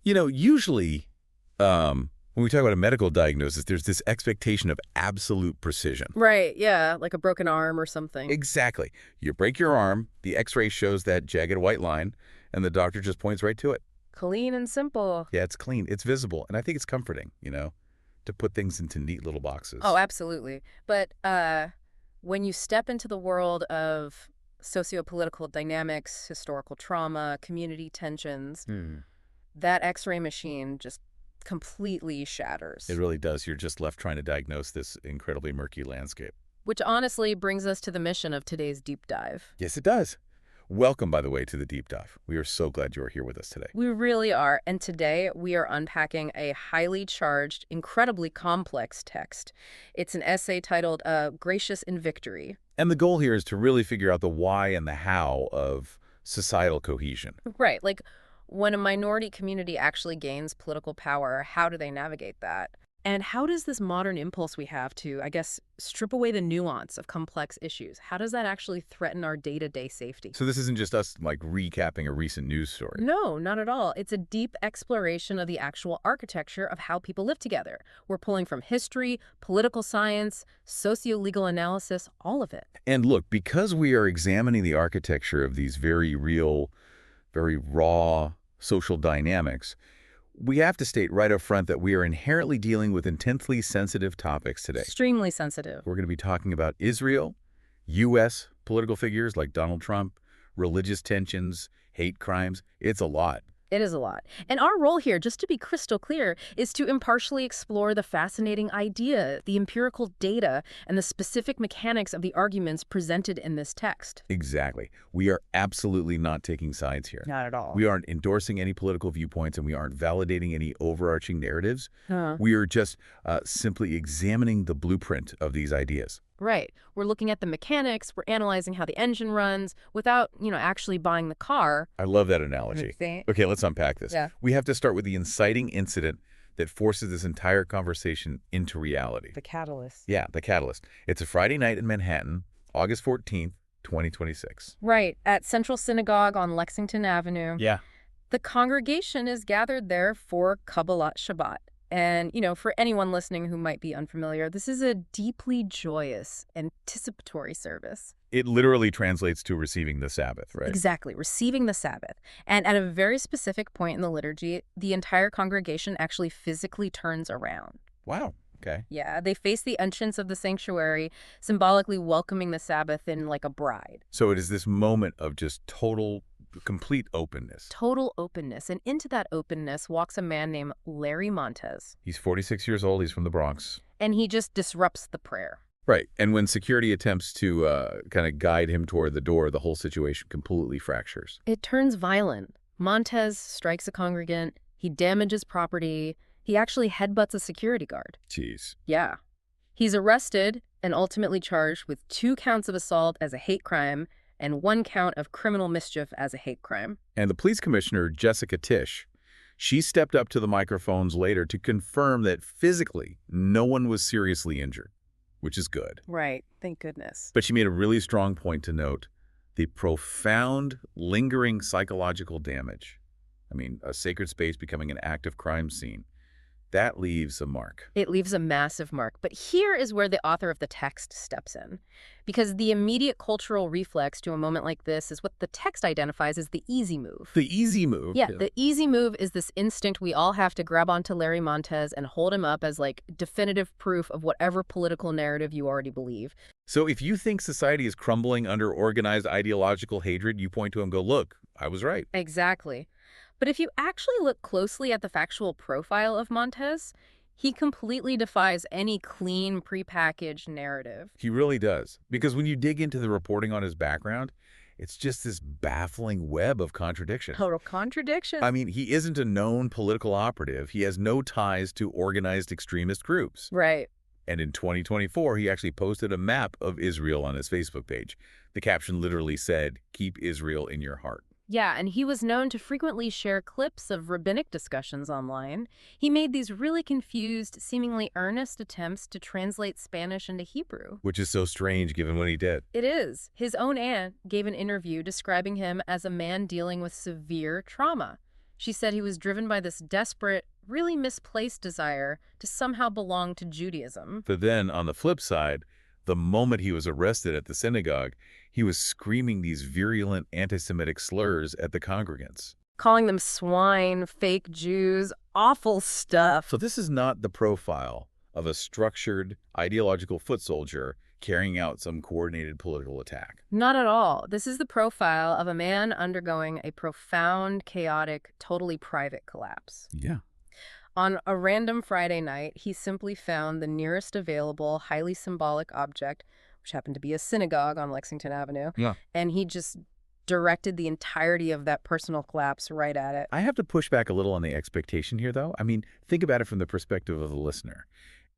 Usually when we talk about a medical diagnosis, there's this expectation of absolute precision. Right, yeah, like a broken arm or something. Exactly. You break your arm, the x-ray shows that jagged white line, and the doctor just points right to it. Clean and simple. Yeah, it's clean. It's visible. And I think it's comforting, to put things into neat little boxes. Oh, absolutely. But when you step into the world of socio-political dynamics, historical trauma, community tensions, that x-ray machine just completely shatters. It really does. You're just left trying to diagnose this incredibly murky landscape. Which honestly brings us to the mission of today's deep dive. Yes, it does. Welcome, by the way, to the deep dive. We are so glad you are here with us today. We really are. And today we are unpacking a highly charged, incredibly complex text. It's an essay titled Gracious in Victory. And the goal here is to really figure out the why and the how of societal cohesion. Right. Like, when a minority community actually gains political power, how do they navigate that? And how does this modern impulse we have to, I guess, strip away the nuance of complex issues, how does that actually threaten our day-to-day safety? So this isn't just us, recapping a recent news story. No, not at all. It's a deep exploration of the actual architecture of how people live together. We're pulling from history, political science, socio-legal analysis, all of it. And look, because we are examining the architecture of these very real, very raw social dynamics, we have to state right up front that we are inherently dealing with intensely sensitive topics today. Extremely sensitive. We're going to be talking about Israel, U.S. political figures like Donald Trump, religious tensions, hate crimes. It's a lot. It is a lot. And our role here, just to be crystal clear, is to impartially explore the fascinating idea, the empirical data, and the specific mechanics of the arguments presented in this text. Exactly. We are absolutely not taking sides here. Not at all. We aren't endorsing any political viewpoints, and we aren't validating any overarching narratives. Uh-huh. We are just simply examining the blueprint of these ideas. Right. We're looking at the mechanics, we're analyzing how the engine runs without, actually buying the car. I love that analogy. Okay, let's unpack this. Yeah. We have to start with the inciting incident that forces this entire conversation into reality. The catalyst. Yeah, the catalyst. It's a Friday night in Manhattan, August 14th, 2026. Right, at Central Synagogue on Lexington Avenue. Yeah. The congregation is gathered there for Kabbalat Shabbat. And, for anyone listening who might be unfamiliar, this is a deeply joyous, anticipatory service. It literally translates to receiving the Sabbath, right? Exactly, receiving the Sabbath. And at a very specific point in the liturgy, the entire congregation actually physically turns around. Wow. Okay. Yeah, they face the entrance of the sanctuary, symbolically welcoming the Sabbath in like a bride. So it is this moment of just complete openness. Total openness. And into that openness walks a man named Larry Montez. He's 46 years old. He's from the Bronx. And he just disrupts the prayer. Right. And when security attempts to kind of guide him toward the door, the whole situation completely fractures. It turns violent. Montez strikes a congregant. He damages property. He actually headbutts a security guard. Jeez. Yeah. He's arrested and ultimately charged with 2 counts of assault as a hate crime and 1 count of criminal mischief as a hate crime. And the police commissioner, Jessica Tisch, she stepped up to the microphones later to confirm that physically no one was seriously injured, which is good. Right. Thank goodness. But she made a really strong point to note the profound, lingering psychological damage. I mean, a sacred space becoming an active crime scene. That leaves a mark. It leaves a massive mark. But here is where the author of the text steps in. Because the immediate cultural reflex to a moment like this is what the text identifies as the easy move. The easy move? Yeah, the easy move is this instinct we all have to grab onto Larry Montez and hold him up as definitive proof of whatever political narrative you already believe. So if you think society is crumbling under organized ideological hatred, you point to him and go, look, I was right. Exactly. But if you actually look closely at the factual profile of Montez, he completely defies any clean, prepackaged narrative. He really does. Because when you dig into the reporting on his background, it's just this baffling web of contradiction. Total contradiction. I mean, he isn't a known political operative. He has no ties to organized extremist groups. Right. And in 2024, he actually posted a map of Israel on his Facebook page. The caption literally said, "Keep Israel in your heart." Yeah, and he was known to frequently share clips of rabbinic discussions online. He made these really confused, seemingly earnest attempts to translate Spanish into Hebrew. Which is so strange given what he did. It is. His own aunt gave an interview describing him as a man dealing with severe trauma. She said he was driven by this desperate, really misplaced desire to somehow belong to Judaism. But then, on the flip side, the moment he was arrested at the synagogue, he was screaming these virulent anti-Semitic slurs at the congregants. Calling them swine, fake Jews, awful stuff. So this is not the profile of a structured, ideological foot soldier carrying out some coordinated political attack. Not at all. This is the profile of a man undergoing a profound, chaotic, totally private collapse. Yeah. On a random Friday night, he simply found the nearest available, highly symbolic object, which happened to be a synagogue on Lexington Avenue. Yeah. And he just directed the entirety of that personal collapse right at it. I have to push back a little on the expectation here, though. I mean, think about it from the perspective of the listener.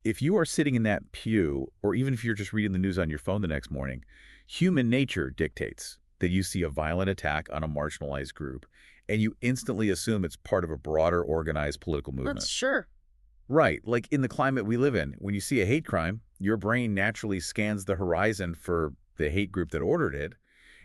If you are sitting in that pew, or even if you're just reading the news on your phone the next morning, human nature dictates that you see a violent attack on a marginalized group, and you instantly assume it's part of a broader organized political movement. That's sure. Right. Like in the climate we live in, when you see a hate crime, your brain naturally scans the horizon for the hate group that ordered it.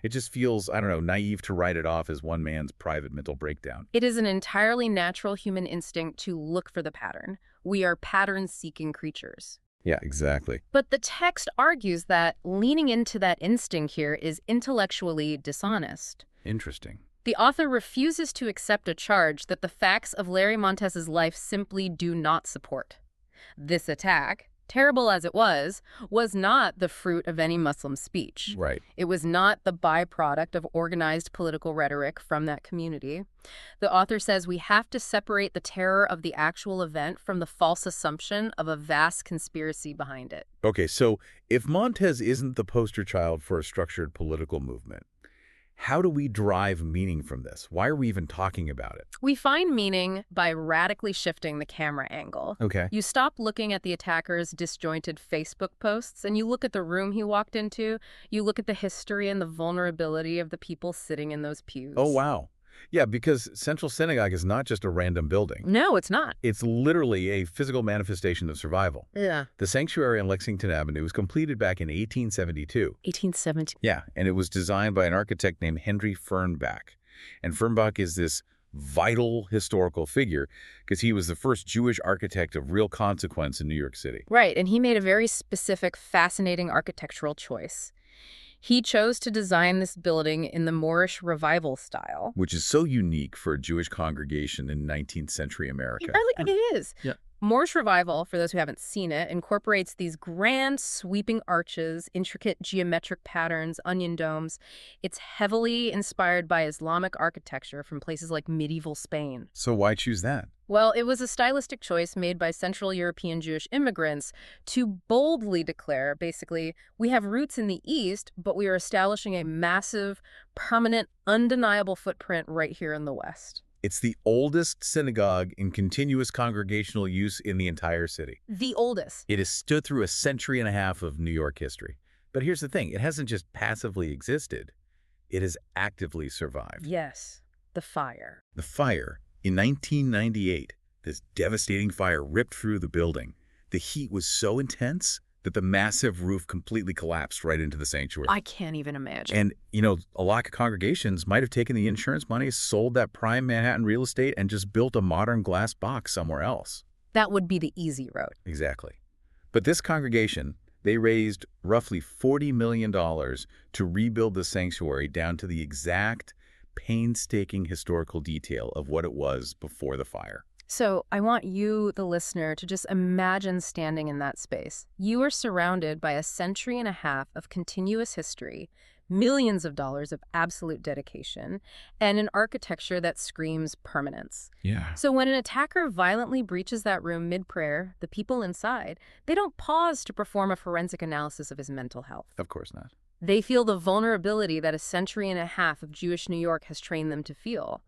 It just feels, I don't know, naive to write it off as one man's private mental breakdown. It is an entirely natural human instinct to look for the pattern. We are pattern-seeking creatures. Yeah, exactly. But the text argues that leaning into that instinct here is intellectually dishonest. Interesting. The author refuses to accept a charge that the facts of Larry Montez's life simply do not support. This attack, terrible as it was not the fruit of any Muslim speech. Right. It was not the byproduct of organized political rhetoric from that community. The author says we have to separate the terror of the actual event from the false assumption of a vast conspiracy behind it. Okay, so if Montez isn't the poster child for a structured political movement, how do we derive meaning from this? Why are we even talking about it? We find meaning by radically shifting the camera angle. Okay. You stop looking at the attacker's disjointed Facebook posts and you look at the room he walked into. You look at the history and the vulnerability of the people sitting in those pews. Oh, wow. Yeah, because Central Synagogue is not just a random building. No, it's not. It's literally a physical manifestation of survival. Yeah. The sanctuary on Lexington Avenue was completed back in 1872. 1870. Yeah, and it was designed by an architect named Henry Fernbach. And Fernbach is this vital historical figure because he was the first Jewish architect of real consequence in New York City. Right, and he made a very specific, fascinating architectural choice. He chose to design this building in the Moorish Revival style. Which is so unique for a Jewish congregation in 19th century America. It is. Yeah. Moorish Revival, for those who haven't seen it, incorporates these grand sweeping arches, intricate geometric patterns, onion domes. It's heavily inspired by Islamic architecture from places like medieval Spain. So why choose that? Well, it was a stylistic choice made by Central European Jewish immigrants to boldly declare, basically, we have roots in the East, but we are establishing a massive, permanent, undeniable footprint right here in the West. It's the oldest synagogue in continuous congregational use in the entire city. The oldest. It has stood through a century and a half of New York history. But here's the thing, it hasn't just passively existed, it has actively survived. Yes, the fire. The fire, in 1998, this devastating fire ripped through the building. The heat was so intense that the massive roof completely collapsed right into the sanctuary. I can't even imagine. And, you know, a lot of congregations might have taken the insurance money, sold that prime Manhattan real estate, and just built a modern glass box somewhere else. That would be the easy road. Exactly. But this congregation, they raised roughly $40 million to rebuild the sanctuary down to the exact, painstaking historical detail of what it was before the fire. So I want you, the listener, to just imagine standing in that space. You are surrounded by a century and a half of continuous history, millions of dollars of absolute dedication, and an architecture that screams permanence. Yeah. So when an attacker violently breaches that room mid-prayer, the people inside, they don't pause to perform a forensic analysis of his mental health. Of course not. They feel the vulnerability that a century and a half of Jewish New York has trained them to feel.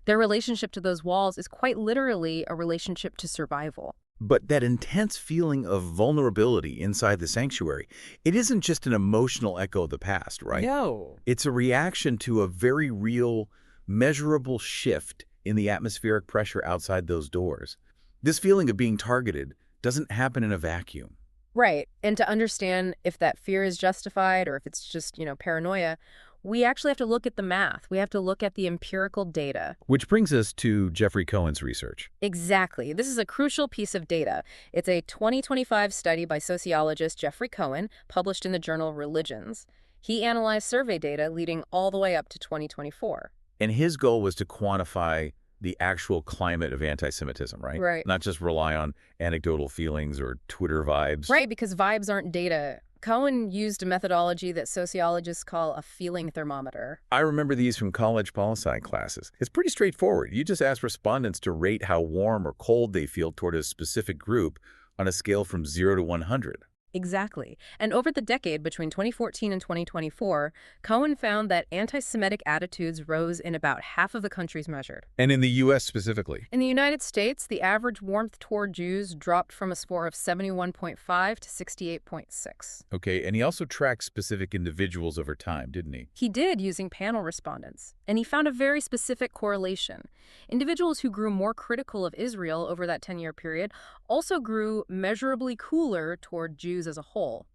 Their relationship to those walls is quite literally a relationship to survival. But that intense feeling of vulnerability inside the sanctuary, it isn't just an emotional echo of the past, right? No. It's a reaction to a very real, measurable shift in the atmospheric pressure outside those doors. This feeling of being targeted doesn't happen in a vacuum. Right. And to understand if that fear is justified or if it's just, paranoia, We actually have to look at the math. We have to look at the empirical data. Which brings us to Jeffrey Cohen's research. Exactly. This is a crucial piece of data. It's a 2025 study by sociologist Jeffrey Cohen, published in the journal Religions. He analyzed survey data leading all the way up to 2024. And his goal was to quantify the actual climate of anti-Semitism, right? Right. Not just rely on anecdotal feelings or Twitter vibes. Right, because vibes aren't data. Cohen used a methodology that sociologists call a feeling thermometer. I remember these from college poli-sci classes. It's pretty straightforward. You just ask respondents to rate how warm or cold they feel toward a specific group on a scale from 0 to 100. Exactly. And over the decade between 2014 and 2024, Cohen found that anti-Semitic attitudes rose in about half of the countries measured. And in the U.S. specifically? In the United States, the average warmth toward Jews dropped from a score of 71.5 to 68.6. Okay, and he also tracked specific individuals over time, didn't he? He did, using panel respondents, and he found a very specific correlation. Individuals who grew more critical of Israel over that 10-year period also grew measurably cooler toward Jews as a whole.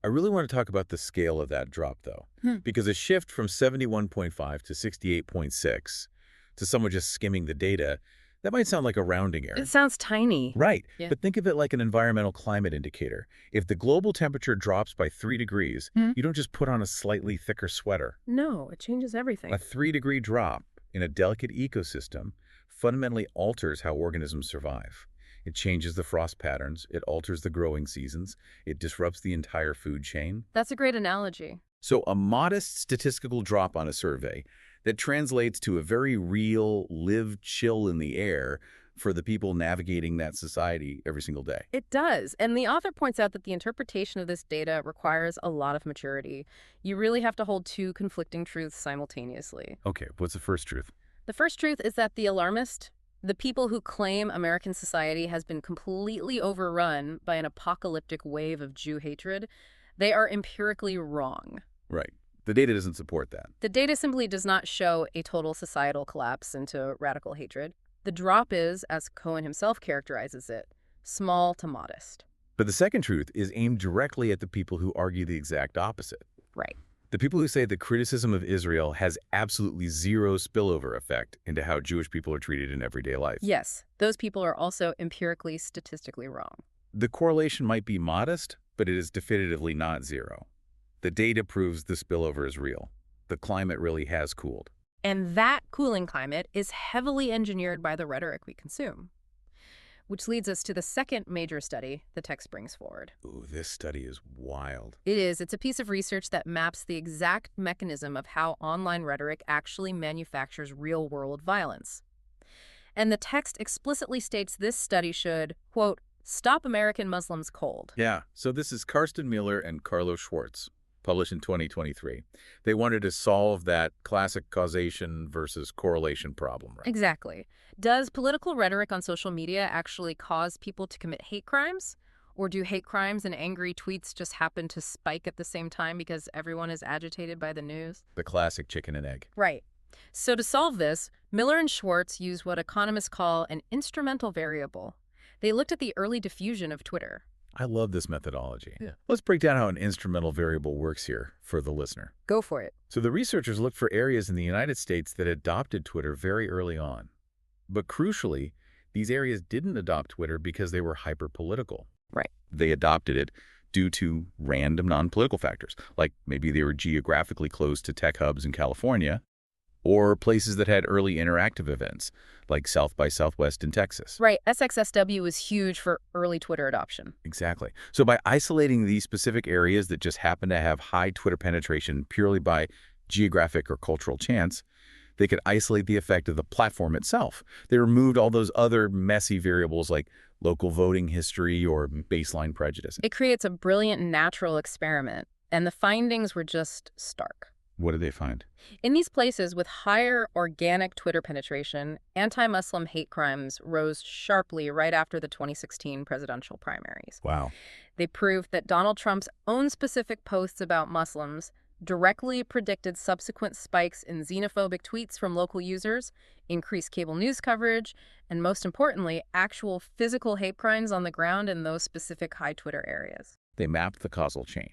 I really want to talk about the scale of that drop, though, because a shift from 71.5 to 68.6 to someone just skimming the data, that might sound like a rounding error. It sounds tiny. Right, Yeah. but think of it like an environmental climate indicator. If the global temperature drops by 3 degrees, you don't just put on a slightly thicker sweater. No, it changes everything. A 3-degree drop in a delicate ecosystem fundamentally alters how organisms survive. It changes the frost patterns, it alters the growing seasons, it disrupts the entire food chain. That's a great analogy. So a modest statistical drop on a survey that translates to a very real lived chill in the air for the people navigating that society every single day. It does. And the author points out that the interpretation of this data requires a lot of maturity. You really have to hold two conflicting truths simultaneously. Okay, what's the first truth? The first truth is that the alarmist, the people who claim American society has been completely overrun by an apocalyptic wave of Jew hatred, they are empirically wrong. Right. The data doesn't support that. The data simply does not show a total societal collapse into radical hatred. The drop is, as Cohen himself characterizes it, small to modest. But the second truth is aimed directly at the people who argue the exact opposite. Right. The people who say the criticism of Israel has absolutely zero spillover effect into how Jewish people are treated in everyday life. Yes, those people are also empirically, statistically wrong. The correlation might be modest, but it is definitively not zero. The data proves the spillover is real. The climate really has cooled. And that cooling climate is heavily engineered by the rhetoric we consume. Which leads us to the second major study the text brings forward. Ooh, this study is wild. It is. It's a piece of research that maps the exact mechanism of how online rhetoric actually manufactures real-world violence. And the text explicitly states this study should, quote, stop American Muslims cold. Yeah, so this is Karsten Miller and Carlos Schwartz, published in 2023. They wanted to solve that classic causation versus correlation problem, right? Exactly. Does political rhetoric on social media actually cause people to commit hate crimes? Or do hate crimes and angry tweets just happen to spike at the same time because everyone is agitated by the news? The classic chicken and egg. Right. So to solve this, Miller and Schwartz use what economists call an instrumental variable. They looked at the early diffusion of Twitter. I love this methodology. Yeah. Let's break down how an instrumental variable works here for the listener. Go for it. So the researchers looked for areas in the United States that adopted Twitter very early on. But crucially, these areas didn't adopt Twitter because they were hyper-political. Right. They adopted it due to random non-political factors, like maybe they were geographically close to tech hubs in California, or places that had early interactive events, like South by Southwest in Texas. Right. SXSW was huge for early Twitter adoption. Exactly. So by isolating these specific areas that just happen to have high Twitter penetration purely by geographic or cultural chance, they could isolate the effect of the platform itself. They removed all those other messy variables like local voting history or baseline prejudice. It creates a brilliant natural experiment, and the findings were just stark. What did they find? In these places with higher organic Twitter penetration, anti-Muslim hate crimes rose sharply right after the 2016 presidential primaries. Wow. They proved that Donald Trump's own specific posts about Muslims directly predicted subsequent spikes in xenophobic tweets from local users, increased cable news coverage, and most importantly, actual physical hate crimes on the ground in those specific high Twitter areas. They mapped the causal chain.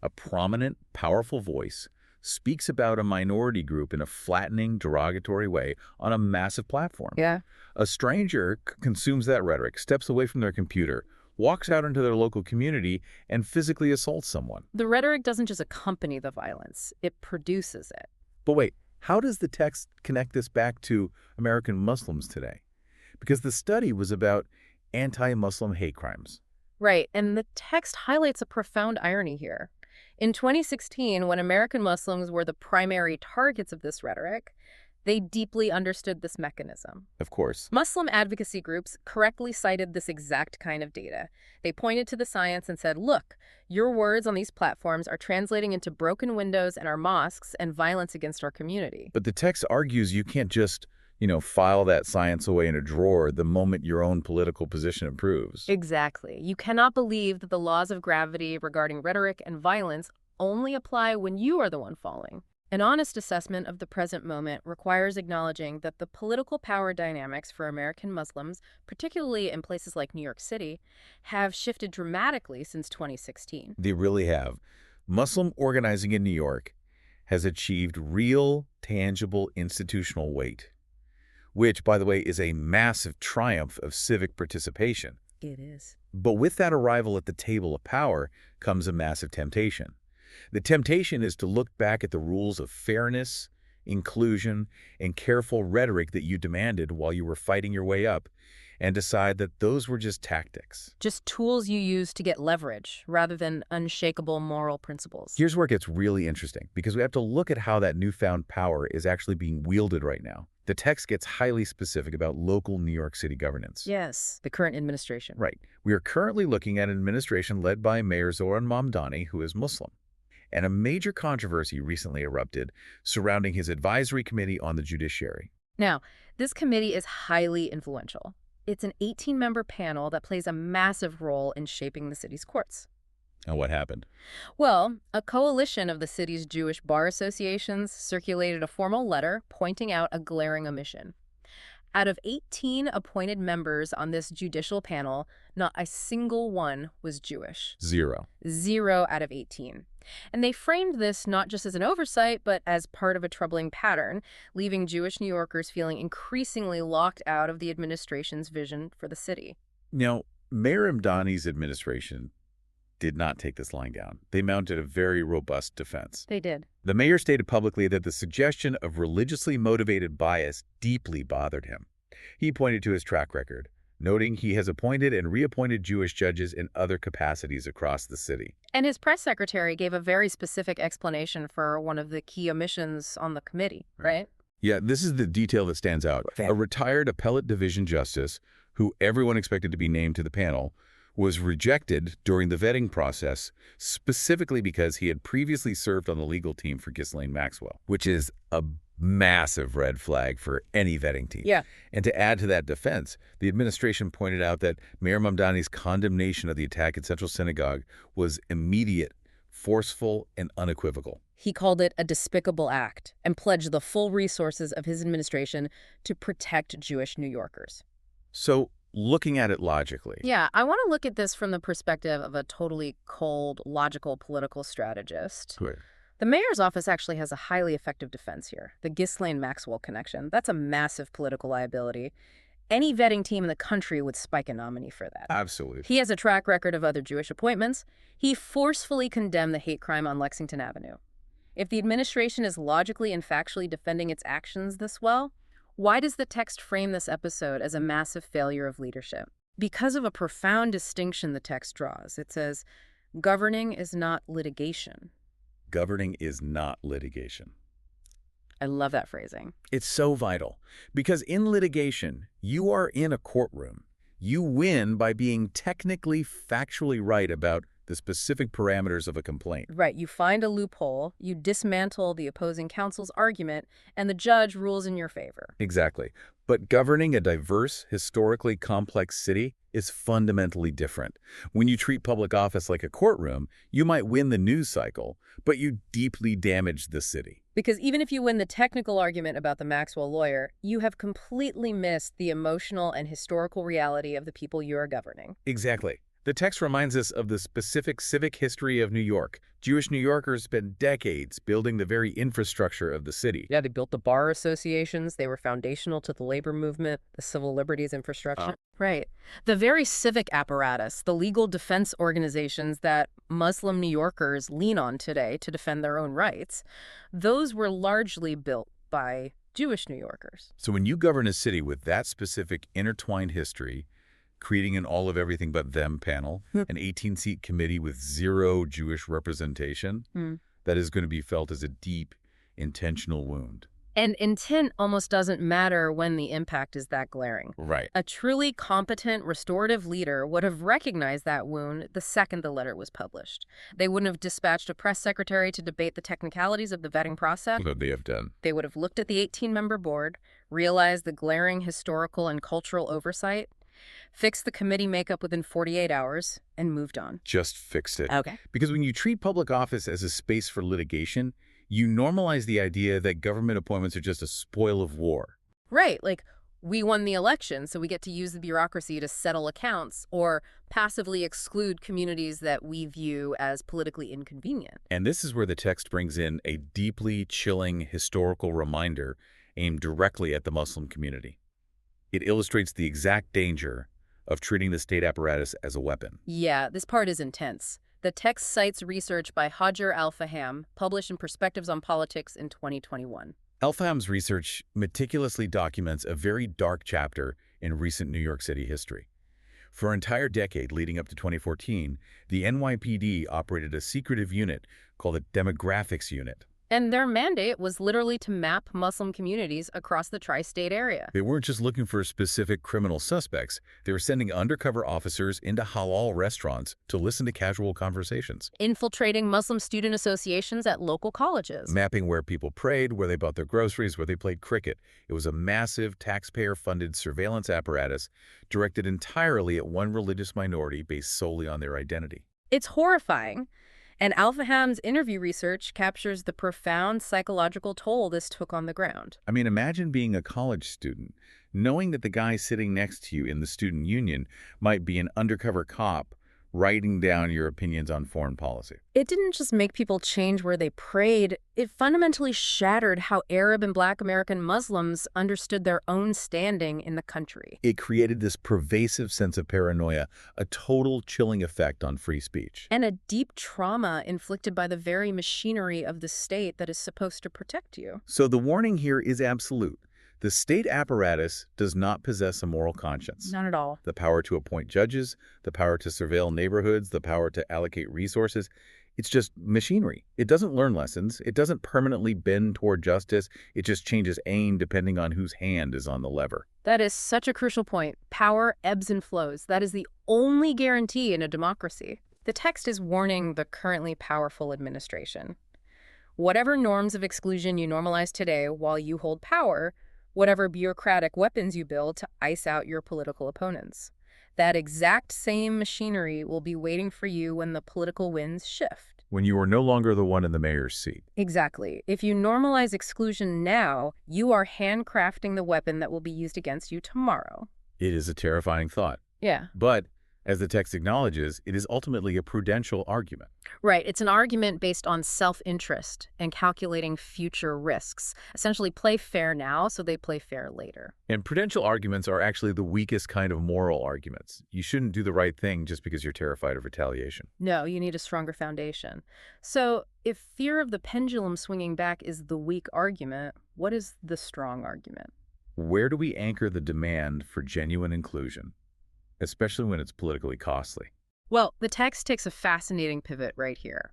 A prominent, powerful voice speaks about a minority group in a flattening, derogatory way on a massive platform. Yeah. A stranger consumes that rhetoric, steps away from their computer, walks out into their local community, and physically assaults someone. The rhetoric doesn't just accompany the violence, it produces it. But wait, how does the text connect this back to American Muslims today? Because the study was about anti-Muslim hate crimes. Right, and the text highlights a profound irony here. In 2016, when American Muslims were the primary targets of this rhetoric, they deeply understood this mechanism. Of course. Muslim advocacy groups correctly cited this exact kind of data. They pointed to the science and said, look, your words on these platforms are translating into broken windows in our mosques and violence against our community. But the text argues you can't just, file that science away in a drawer the moment your own political position improves. Exactly. You cannot believe that the laws of gravity regarding rhetoric and violence only apply when you are the one falling. An honest assessment of the present moment requires acknowledging that the political power dynamics for American Muslims, particularly in places like New York City, have shifted dramatically since 2016. They really have. Muslim organizing in New York has achieved real, tangible institutional weight, which, by the way, is a massive triumph of civic participation. It is. But with that arrival at the table of power comes a massive temptation. The temptation is to look back at the rules of fairness, inclusion, and careful rhetoric that you demanded while you were fighting your way up, and decide that those were just tactics. Just tools you use to get leverage, rather than unshakable moral principles. Here's where it gets really interesting, because we have to look at how that newfound power is actually being wielded right now. The text gets highly specific about local New York City governance. Yes, the current administration. Right. We are currently looking at an administration led by Mayor Zoran Mamdani, who is Muslim. And a major controversy recently erupted surrounding his advisory committee on the judiciary. Now, this committee is highly influential. It's an 18-member panel that plays a massive role in shaping the city's courts. And what happened? Well, a coalition of the city's Jewish bar associations circulated a formal letter pointing out a glaring omission. Out of 18 appointed members on this judicial panel, not a single one was Jewish. 0. 0 out of 18. And they framed this not just as an oversight, but as part of a troubling pattern, leaving Jewish New Yorkers feeling increasingly locked out of the administration's vision for the city. Now, Mayor Mamdani's administration did not take this lying down. They mounted a very robust defense. They did. The mayor stated publicly that the suggestion of religiously motivated bias deeply bothered him. He pointed to his track record, noting he has appointed and reappointed Jewish judges in other capacities across the city. And his press secretary gave a very specific explanation for one of the key omissions on the committee, right? Yeah, this is the detail that stands out. A retired appellate division justice, who everyone expected to be named to the panel, was rejected during the vetting process, specifically because he had previously served on the legal team for Ghislaine Maxwell, which is a massive red flag for any vetting team. Yeah. And to add to that defense, the administration pointed out that Mayor Mamdani's condemnation of the attack at Central Synagogue was immediate, forceful, and unequivocal. He called it a despicable act and pledged the full resources of his administration to protect Jewish New Yorkers. So, looking at it logically. Yeah, I want to look at this from the perspective of a totally cold, logical political strategist. Right. The mayor's office actually has a highly effective defense here. The Ghislaine Maxwell connection. That's a massive political liability. Any vetting team in the country would spike a nominee for that. Absolutely. He has a track record of other Jewish appointments. He forcefully condemned the hate crime on Lexington Avenue. If the administration is logically and factually defending its actions this well, why does the text frame this episode as a massive failure of leadership? Because of a profound distinction the text draws. It says, governing is not litigation. Governing is not litigation. I love that phrasing. It's so vital, because in litigation, you are in a courtroom. You win by being technically, factually right about the specific parameters of a complaint. Right. You find a loophole, you dismantle the opposing counsel's argument, and the judge rules in your favor. Exactly. But governing a diverse, historically complex city is fundamentally different. When you treat public office like a courtroom, you might win the news cycle, but you deeply damage the city. Because even if you win the technical argument about the Maxwell lawyer, you have completely missed the emotional and historical reality of the people you are governing. Exactly. The text reminds us of the specific civic history of New York. Jewish New Yorkers spent decades building the very infrastructure of the city. Yeah, they built the bar associations. They were foundational to the labor movement, the civil liberties infrastructure. Right. The very civic apparatus, the legal defense organizations that Muslim New Yorkers lean on today to defend their own rights, those were largely built by Jewish New Yorkers. So when you govern a city with that specific intertwined history, creating an all-of-everything-but-them panel, an 18-seat committee with zero Jewish representation, that is going to be felt as a deep, intentional wound. And intent almost doesn't matter when the impact is that glaring. Right. A truly competent restorative leader would have recognized that wound the second the letter was published. They wouldn't have dispatched a press secretary to debate the technicalities of the vetting process. What they have done. They would have looked at the 18-member board, realized the glaring historical and cultural oversight, fixed the committee makeup within 48 hours, and moved on. Just fixed it. Okay. Because when you treat public office as a space for litigation, you normalize the idea that government appointments are just a spoil of war. Right. Like, we won the election, so we get to use the bureaucracy to settle accounts or passively exclude communities that we view as politically inconvenient. And this is where the text brings in a deeply chilling historical reminder aimed directly at the Muslim community. It illustrates the exact danger of treating the state apparatus as a weapon. Yeah, this part is intense. The text cites research by Hajar Al-Faham, published in Perspectives on Politics in 2021. Al-Faham's research meticulously documents a very dark chapter in recent New York City history. For an entire decade leading up to 2014, the NYPD operated a secretive unit called the Demographics Unit. And their mandate was literally to map Muslim communities across the tri-state area. They weren't just looking for specific criminal suspects. They were sending undercover officers into halal restaurants to listen to casual conversations. Infiltrating Muslim student associations at local colleges. Mapping where people prayed, where they bought their groceries, where they played cricket. It was a massive taxpayer-funded surveillance apparatus directed entirely at one religious minority based solely on their identity. It's horrifying. And Al-Faham's interview research captures the profound psychological toll this took on the ground. I mean, imagine being a college student, knowing that the guy sitting next to you in the student union might be an undercover cop writing down your opinions on foreign policy. It didn't just make people change where they prayed. It fundamentally shattered how Arab and Black American Muslims understood their own standing in the country. It created this pervasive sense of paranoia, a total chilling effect on free speech. And a deep trauma inflicted by the very machinery of the state that is supposed to protect you. So the warning here is absolute. The state apparatus does not possess a moral conscience. Not at all. The power to appoint judges, the power to surveil neighborhoods, the power to allocate resources. It's just machinery. It doesn't learn lessons. It doesn't permanently bend toward justice. It just changes aim depending on whose hand is on the lever. That is such a crucial point. Power ebbs and flows. That is the only guarantee in a democracy. The text is warning the currently powerful administration. Whatever norms of exclusion you normalize today while you hold power, whatever bureaucratic weapons you build to ice out your political opponents, that exact same machinery will be waiting for you when the political winds shift. When you are no longer the one in the mayor's seat. Exactly. If you normalize exclusion now, you are handcrafting the weapon that will be used against you tomorrow. It is a terrifying thought. Yeah. But, as the text acknowledges, it is ultimately a prudential argument. Right. It's an argument based on self-interest and calculating future risks. Essentially, play fair now so they play fair later. And prudential arguments are actually the weakest kind of moral arguments. You shouldn't do the right thing just because you're terrified of retaliation. No, you need a stronger foundation. So, if fear of the pendulum swinging back is the weak argument, what is the strong argument? Where do we anchor the demand for genuine inclusion, especially when it's politically costly? Well, the text takes a fascinating pivot right here.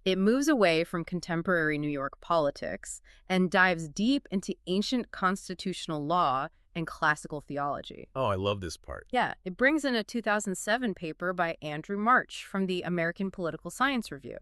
It moves away from contemporary New York politics and dives deep into ancient constitutional law and classical theology. Oh, I love this part. Yeah, it brings in a 2007 paper by Andrew March from the American Political Science Review.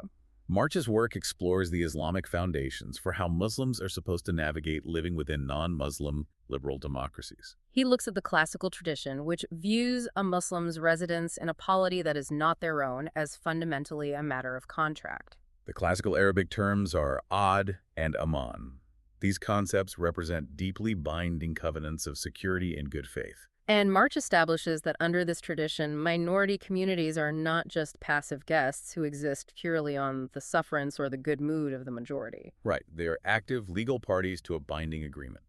March's work explores the Islamic foundations for how Muslims are supposed to navigate living within non-Muslim liberal democracies. He looks at the classical tradition, which views a Muslim's residence in a polity that is not their own as fundamentally a matter of contract. The classical Arabic terms are ad and aman. These concepts represent deeply binding covenants of security and good faith. And March establishes that under this tradition, minority communities are not just passive guests who exist purely on the sufferance or the good mood of the majority. Right. They are active legal parties to a binding agreement.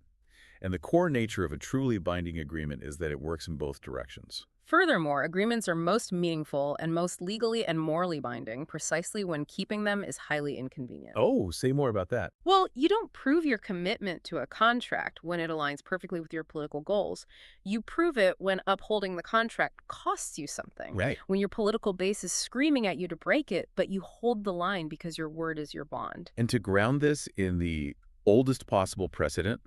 And the core nature of a truly binding agreement is that it works in both directions. Furthermore, agreements are most meaningful and most legally and morally binding precisely when keeping them is highly inconvenient. Oh, say more about that. Well, you don't prove your commitment to a contract when it aligns perfectly with your political goals. You prove it when upholding the contract costs you something. Right. When your political base is screaming at you to break it, but you hold the line because your word is your bond. And to ground this in the oldest possible precedent,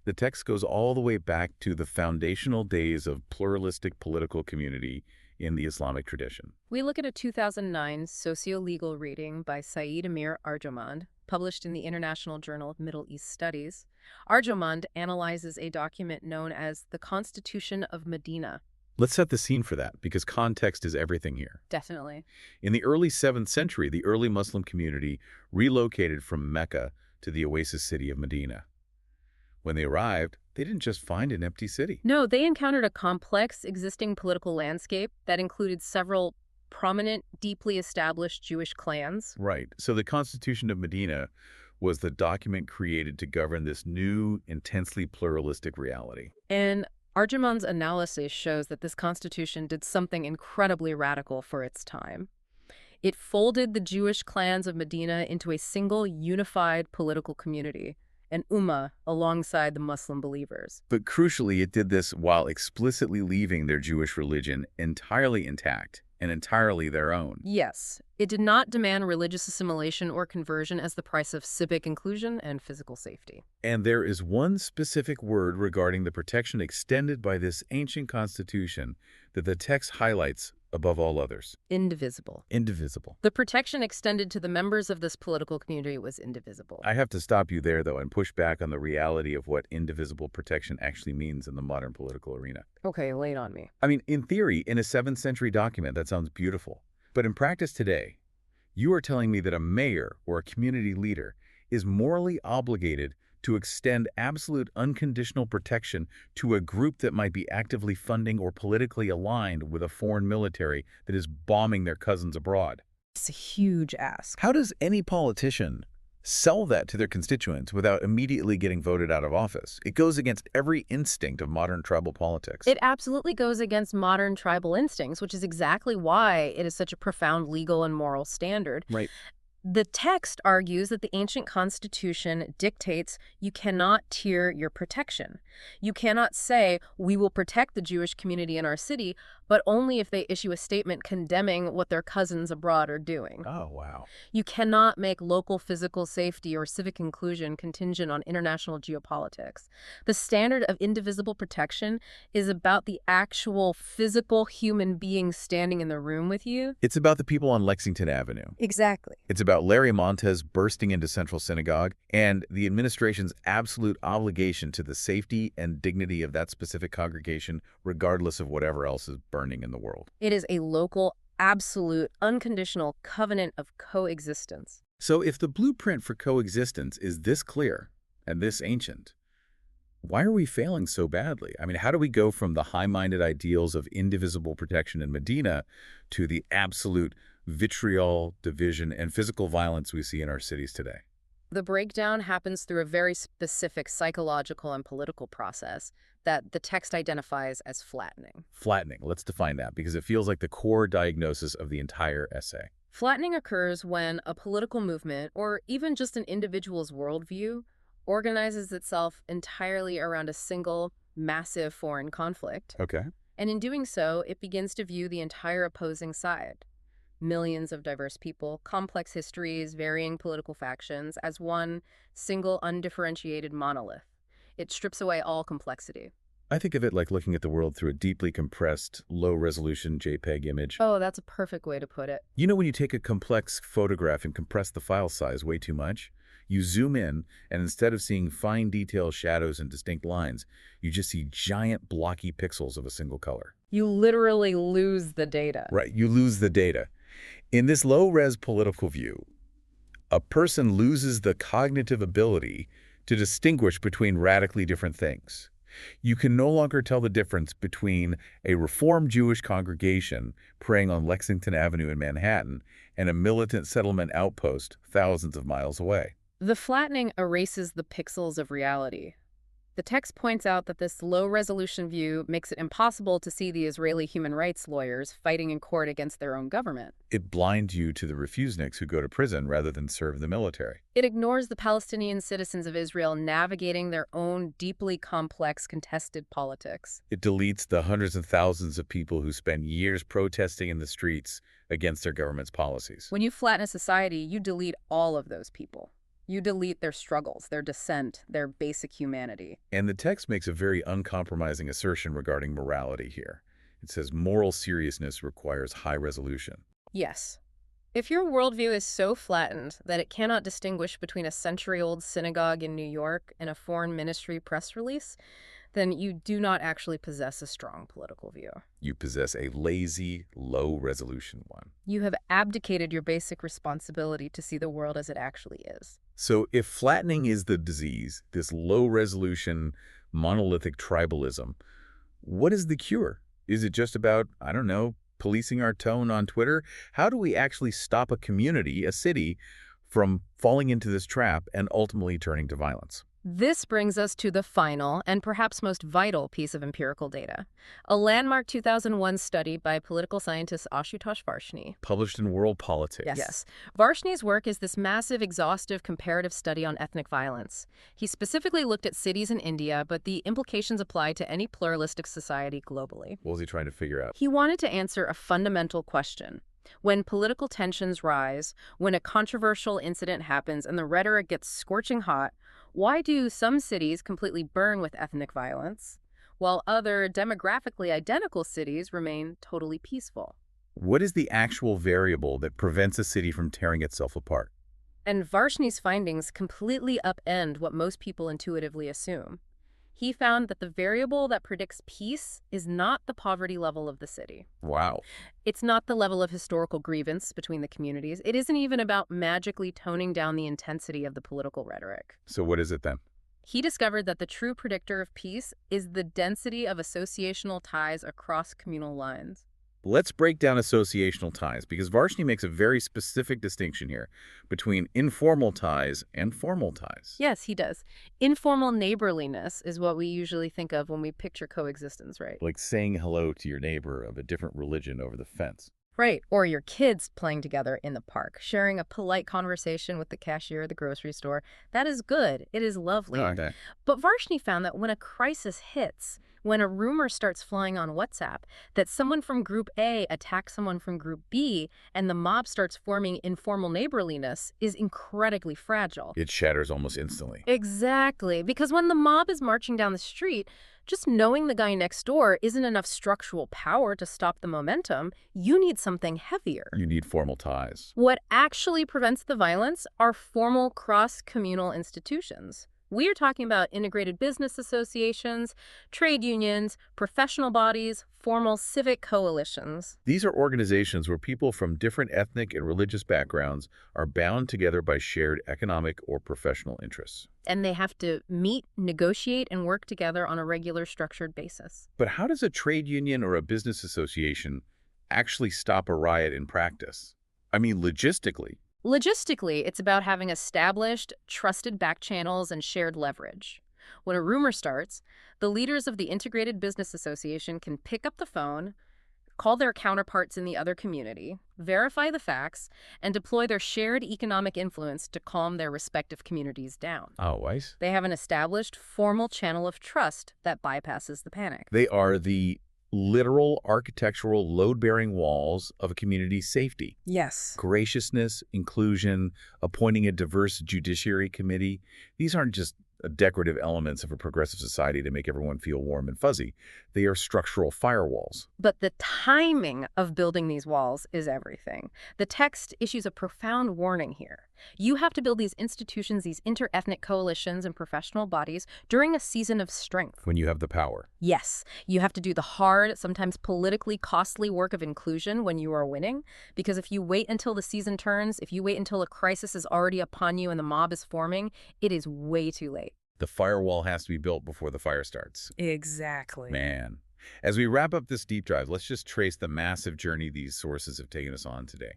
the text goes all the way back to the foundational days of pluralistic political community in the Islamic tradition. We look at a 2009 socio-legal reading by Saeed Amir Arjomand, published in the International Journal of Middle East Studies. Arjomand analyzes a document known as the Constitution of Medina. Let's set the scene for that, because context is everything here. Definitely. In the early 7th century, the early Muslim community relocated from Mecca to the oasis city of Medina. When they arrived, they didn't just find an empty city. No, they encountered a complex existing political landscape that included several prominent, deeply established Jewish clans. Right. So the Constitution of Medina was the document created to govern this new, intensely pluralistic reality. And Arjomand's analysis shows that this constitution did something incredibly radical for its time. It folded the Jewish clans of Medina into a single, unified political community, an ummah alongside the Muslim believers. But crucially, it did this while explicitly leaving their Jewish religion entirely intact and entirely their own. Yes, it did not demand religious assimilation or conversion as the price of civic inclusion and physical safety. And there is one specific word regarding the protection extended by this ancient constitution that the text highlights above all others. Indivisible. Indivisible. The protection extended to the members of this political community was indivisible. I have to stop you there, though, and push back on the reality of what indivisible protection actually means in the modern political arena. Okay, lay it on me. I mean, in theory, in a 7th century document, that sounds beautiful. But in practice today, you are telling me that a mayor or a community leader is morally obligated to extend absolute unconditional protection to a group that might be actively funding or politically aligned with a foreign military that is bombing their cousins abroad. It's a huge ask. How does any politician sell that to their constituents without immediately getting voted out of office? It goes against every instinct of modern tribal politics. It absolutely goes against modern tribal instincts, which is exactly why it is such a profound legal and moral standard. Right. The text argues that the ancient constitution dictates you cannot tier your protection. You cannot say, we will protect the Jewish community in our city, but only if they issue a statement condemning what their cousins abroad are doing. Oh, wow. You cannot make local physical safety or civic inclusion contingent on international geopolitics. The standard of indivisible protection is about the actual physical human being standing in the room with you. It's about the people on Lexington Avenue. Exactly. It's about Larry Montez bursting into Central Synagogue and the administration's absolute obligation to the safety and dignity of that specific congregation, regardless of whatever else is burning in the world. It is a local, absolute, unconditional covenant of coexistence. So if the blueprint for coexistence is this clear and this ancient, why are we failing so badly? I mean, how do we go from the high-minded ideals of indivisible protection in Medina to the absolute vitriol, division, and physical violence we see in our cities today? The breakdown happens through a very specific psychological and political process that the text identifies as flattening. Flattening. Let's define that, because it feels like the core diagnosis of the entire essay. Flattening occurs when a political movement, or even just an individual's worldview, organizes itself entirely around a single, massive foreign conflict. Okay. And in doing so, it begins to view the entire opposing side, millions of diverse people, complex histories, varying political factions, as one single, undifferentiated monolith. It strips away all complexity. I think of it like looking at the world through a deeply compressed, low-resolution JPEG image. Oh, that's a perfect way to put it. You know when you take a complex photograph and compress the file size way too much? You zoom in, and instead of seeing fine detailed shadows and distinct lines, you just see giant blocky pixels of a single color. You literally lose the data. Right, you lose the data. In this low-res political view, a person loses the cognitive ability to distinguish between radically different things. You can no longer tell the difference between a Reformed Jewish congregation praying on Lexington Avenue in Manhattan and a militant settlement outpost thousands of miles away. The flattening erases the pixels of reality. The text points out that this low-resolution view makes it impossible to see the Israeli human rights lawyers fighting in court against their own government. It blinds you to the refuseniks who go to prison rather than serve the military. It ignores the Palestinian citizens of Israel navigating their own deeply complex, contested politics. It deletes the hundreds of thousands of people who spend years protesting in the streets against their government's policies. When you flatten a society, you delete all of those people. You delete their struggles, their dissent, their basic humanity. And the text makes a very uncompromising assertion regarding morality here. It says moral seriousness requires high resolution. Yes. If your worldview is so flattened that it cannot distinguish between a century-old synagogue in New York and a foreign ministry press release, then you do not actually possess a strong political view. You possess a lazy, low-resolution one. You have abdicated your basic responsibility to see the world as it actually is. So if flattening is the disease, this low-resolution, monolithic tribalism, what is the cure? Is it just about, I don't know, policing our tone on Twitter? How do we actually stop a community, a city, from falling into this trap and ultimately turning to violence? This brings us to the final and perhaps most vital piece of empirical data. A landmark 2001 study by political scientist Ashutosh Varshney. Published in World Politics. Yes. Varshney's work is this massive, exhaustive, comparative study on ethnic violence. He specifically looked at cities in India, but the implications apply to any pluralistic society globally. What was he trying to figure out? He wanted to answer a fundamental question. When political tensions rise, when a controversial incident happens and the rhetoric gets scorching hot, why do some cities completely burn with ethnic violence, while other demographically identical cities remain totally peaceful? What is the actual variable that prevents a city from tearing itself apart? And Varshney's findings completely upend what most people intuitively assume. He found that the variable that predicts peace is not the poverty level of the city. Wow. It's not the level of historical grievance between the communities. It isn't even about magically toning down the intensity of the political rhetoric. So what is it then? He discovered that the true predictor of peace is the density of associational ties across communal lines. Let's break down associational ties, because Varshney makes a very specific distinction here between informal ties and formal ties. Yes, he does. Informal neighborliness is what we usually think of when we picture coexistence, right? Like saying hello to your neighbor of a different religion over the fence. Right, or your kids playing together in the park, sharing a polite conversation with the cashier at the grocery store. That is good. It is lovely. Okay. But Varshney found that when a crisis hits, when a rumor starts flying on WhatsApp that someone from Group A attacks someone from Group B and the mob starts forming informal neighborliness is incredibly fragile. It shatters almost instantly. Exactly, because when the mob is marching down the street, just knowing the guy next door isn't enough structural power to stop the momentum. You need something heavier. You need formal ties. What actually prevents the violence are formal cross-communal institutions. We are talking about integrated business associations, trade unions, professional bodies, formal civic coalitions. These are organizations where people from different ethnic and religious backgrounds are bound together by shared economic or professional interests. And they have to meet, negotiate, and work together on a regular, structured basis. But how does a trade union or a business association actually stop a riot in practice? I mean, logistically. Logistically, it's about having established, trusted back channels and shared leverage. When a rumor starts, the leaders of the Integrated Business Association can pick up the phone, call their counterparts in the other community, verify the facts, and deploy their shared economic influence to calm their respective communities down. Oh, wise. They have an established, formal channel of trust that bypasses the panic. They are the literal architectural load-bearing walls of a community's safety. Yes. Graciousness, inclusion, appointing a diverse judiciary committee. These aren't just decorative elements of a progressive society to make everyone feel warm and fuzzy. They are structural firewalls. But the timing of building these walls is everything. The text issues a profound warning here. You have to build these institutions, these inter-ethnic coalitions and professional bodies during a season of strength. When you have the power. Yes, you have to do the hard, sometimes politically costly work of inclusion when you are winning. Because if you wait until the season turns, if you wait until a crisis is already upon you and the mob is forming, it is way too late. The firewall has to be built before the fire starts. Exactly. Man. As we wrap up this deep dive, let's just trace the massive journey these sources have taken us on today.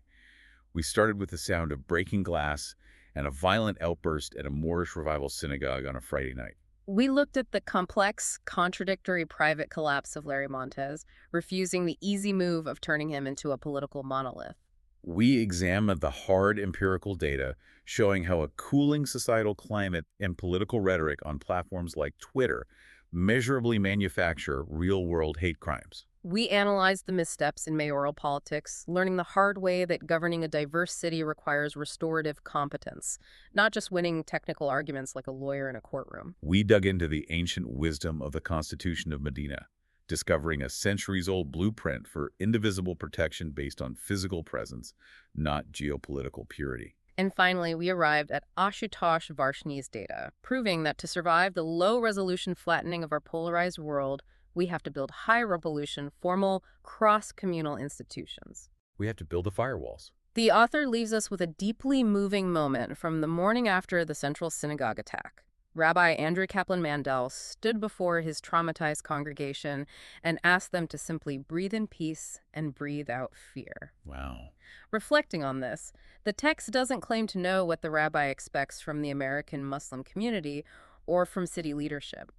We started with the sound of breaking glass and a violent outburst at a Moorish revival synagogue on a Friday night. We looked at the complex, contradictory private collapse of Larry Montez, refusing the easy move of turning him into a political monolith. We examined the hard empirical data showing how a cooling societal climate and political rhetoric on platforms like Twitter measurably manufacture real-world hate crimes. We analyzed the missteps in mayoral politics, learning the hard way that governing a diverse city requires restorative competence, not just winning technical arguments like a lawyer in a courtroom. We dug into the ancient wisdom of the Constitution of Medina, discovering a centuries-old blueprint for indivisible protection based on physical presence, not geopolitical purity. And finally, we arrived at Ashutosh Varshney's data, proving that to survive the low-resolution flattening of our polarized world, we have to build high-resolution, formal, cross-communal institutions. We have to build the firewalls. The author leaves us with a deeply moving moment from the morning after the Central Synagogue attack. Rabbi Andrew Kaplan Mandel stood before his traumatized congregation and asked them to simply breathe in peace and breathe out fear. Wow. Reflecting on this, the text doesn't claim to know what the rabbi expects from the American Muslim community or from city leadership.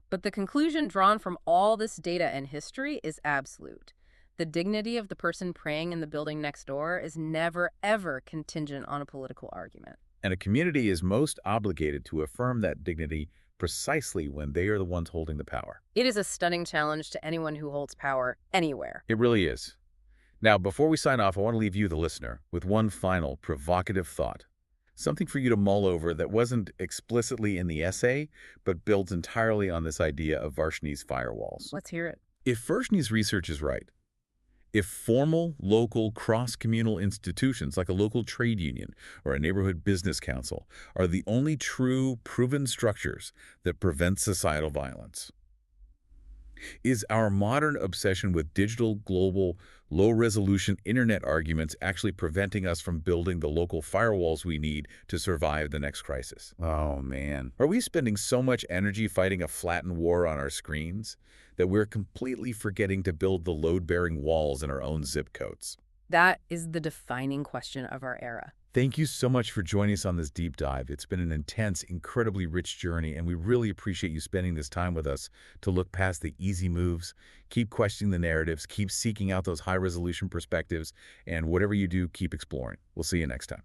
But the conclusion drawn from all this data and history is absolute. The dignity of the person praying in the building next door is never, ever contingent on a political argument. And a community is most obligated to affirm that dignity precisely when they are the ones holding the power. It is a stunning challenge to anyone who holds power anywhere. It really is. Now, before we sign off, I want to leave you, the listener, with one final provocative thought. Something for you to mull over that wasn't explicitly in the essay, but builds entirely on this idea of Varshney's firewalls. Let's hear it. If Varshney's research is right, if formal, local, cross-communal institutions like a local trade union or a neighborhood business council are the only true, proven structures that prevent societal violence, is our modern obsession with digital, global, low-resolution internet arguments actually preventing us from building the local firewalls we need to survive the next crisis? Oh, man. Are we spending so much energy fighting a flattened war on our screens that we're completely forgetting to build the load-bearing walls in our own zip codes? That is the defining question of our era. Thank you so much for joining us on this deep dive. It's been an intense, incredibly rich journey, and we really appreciate you spending this time with us to look past the easy moves, keep questioning the narratives, keep seeking out those high-resolution perspectives, and whatever you do, keep exploring. We'll see you next time.